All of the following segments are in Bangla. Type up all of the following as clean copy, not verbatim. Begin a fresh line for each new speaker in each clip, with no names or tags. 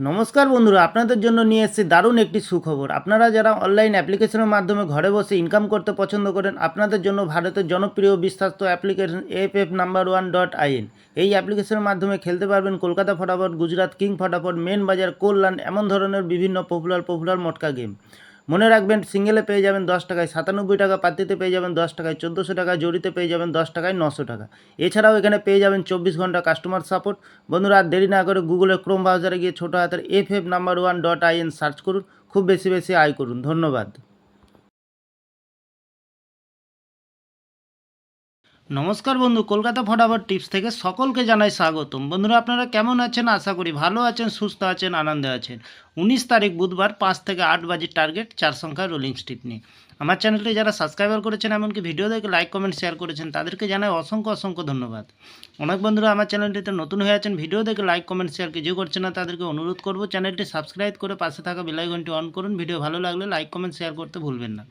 নমস্কার বন্ধুরা, আপনাদের জন্য নিয়ে এসেছি দারুণ একটি সুখবর। আপনারা যারা অনলাইন অ্যাপ্লিকেশনের মাধ্যমে ঘরে বসে ইনকাম করতে পছন্দ করেন, আপনাদের জন্য ভারতের জনপ্রিয় বিশ্বস্ত অ্যাপ্লিকেশন FF No.1.in। এই অ্যাপ্লিকেশনের মাধ্যমে খেলতে পারবেন কলকাতা ফটাফট, গুজরাট কিং ফটাফট, মেন বাজার, কল্যাণ, এমন ধরনের বিভিন্ন পপুলার মটকা গেম। মনে রাখবেন, সিঙ্গেলে পেয়ে যাবেন 10 টাকায় 97 টাকা, পাত্তিতে পেয়ে যাবেন 10 টাকায় 1400 টাকা, জড়িতে পেয়ে যাবেন 10 টাকায় 900 টাকা। এছাড়াও এখানে পেয়ে যাবেন 24 ঘন্টা কাস্টমার সাপোর্ট। বন্ধুরা, আর দেরি না করে গুগলে ক্রোম ব্রাউজারে গিয়ে ছোটো হাতের FF No.1.in সার্চ করুন, খুব বেশি আয় করুন। ধন্যবাদ। নমস্কার বন্ধু, কলকাতা ফটাফট টিপস থেকে সকলকে জানাই স্বাগতম। বন্ধুরা, আপনারা কেমন আছেন? আশা করি ভালো আছেন, সুস্থ আছেন, আনন্দে আছেন। 19 তারিখ বুধবার 5 থেকে 8 বাজে টার্গেট 4 সংখ্যার রোলিং স্ট্রিট নিয়ে। আমার চ্যানেলটি যারা সাবস্ক্রাইবার করেছেন, এমনকি ভিডিও দেখে লাইক কমেন্ট শেয়ার করেছেন, তাদেরকে জানাই অসংখ্য ধন্যবাদ। অনেক বন্ধুরা আমার চ্যানেলটিতে নতুন হয়ে আছেন, ভিডিও দেখে লাইক কমেন্ট শেয়ার কিছু করছেন না, তাদেরকে অনুরোধ করব চ্যানেলটি সাবস্ক্রাইব করে পাশে থাকা বেল আইকনটি অন করুন। ভিডিও ভালো লাগলে লাইক কমেন্ট শেয়ার করতে ভুলবেন না।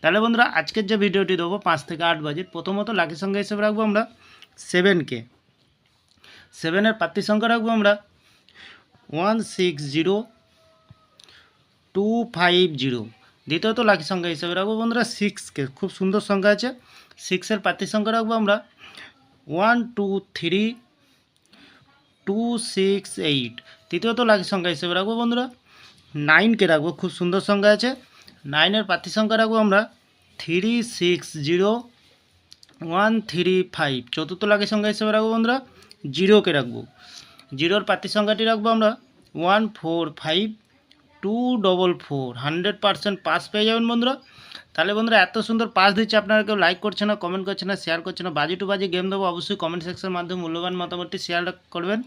তাহলে বন্ধুরা, আজকের যে ভিডিওটি দেবো 5 থেকে 8 বাজে, প্রথমত লাকি সংখ্যা হিসেবে রাখবো আমরা 7কে। 7-এর প্রাপ্তি সংখ্যা রাখবো আমরা 160250। দ্বিতীয়ত লাকি সংখ্যা হিসেবে রাখবো বন্ধুরা 6কে, খুব সুন্দর সংখ্যা আছে। 6-এর প্রাপ্তি সংখ্যা রাখবো আমরা 123268। তৃতীয়ত লাকি সংখ্যা হিসেবে রাখবো বন্ধুরা 9কে রাখবো, খুব সুন্দর সংখ্যা আছে। 9-এর প্রাপ্তি সংখ্যা রাখবো আমরা 360135। চতুর্থ লাকি সংখ্যা হিসেবে রাখবো বন্ধুরা 0কে রাখবো। 0-এর প্রাপ্তি সংখ্যাটি রাখবো আমরা 145244। 100% পাস পেয়ে যাবেন বন্ধুরা। তাহলে বন্ধুরা, এত সুন্দর পাস দিচ্ছে, আপনারা কেউ লাইক করছে না, কমেন্ট করছে না, শেয়ার করছে না। বাজি টু বাজি গেম দেবো, অবশ্যই কমেন্ট সেকশনের মাধ্যমে মূল্যবান মতামতটি শেয়ার করবেন।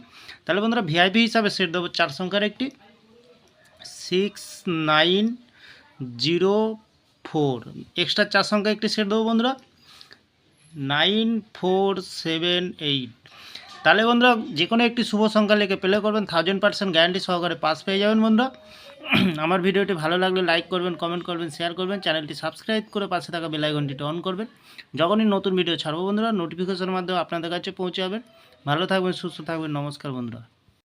তাহলে বন্ধুরা, ভিআইপি হিসাবে সেট দেবো 4 সংখ্যার একটি 6904। এক্সট্রা 4 সংখ্যা একটি সেট দেবো বন্ধুরা 9478। তাহলে বন্ধুরা, যে কোনো একটি শুভ সংখ্যা লিখে প্লে করবেন, 1000% গ্যারান্টি সহকারে পাস পেয়ে যাবেন বন্ধুরা। আমার ভিডিওটি ভালো লাগলে লাইক করবেন, কমেন্ট করবেন, শেয়ার করবেন, চ্যানেলটি সাবস্ক্রাইব করে পাশে থাকা বেল আইকনটিতে অন করবেন। যখনই নতুন ভিডিও ছাড়বো বন্ধুরা, নোটিফিকেশনের মাধ্যমে আপনাদের কাছে পৌঁছে যাবেন। ভালো থাকবেন, সুস্থ থাকবেন। নমস্কার বন্ধুরা।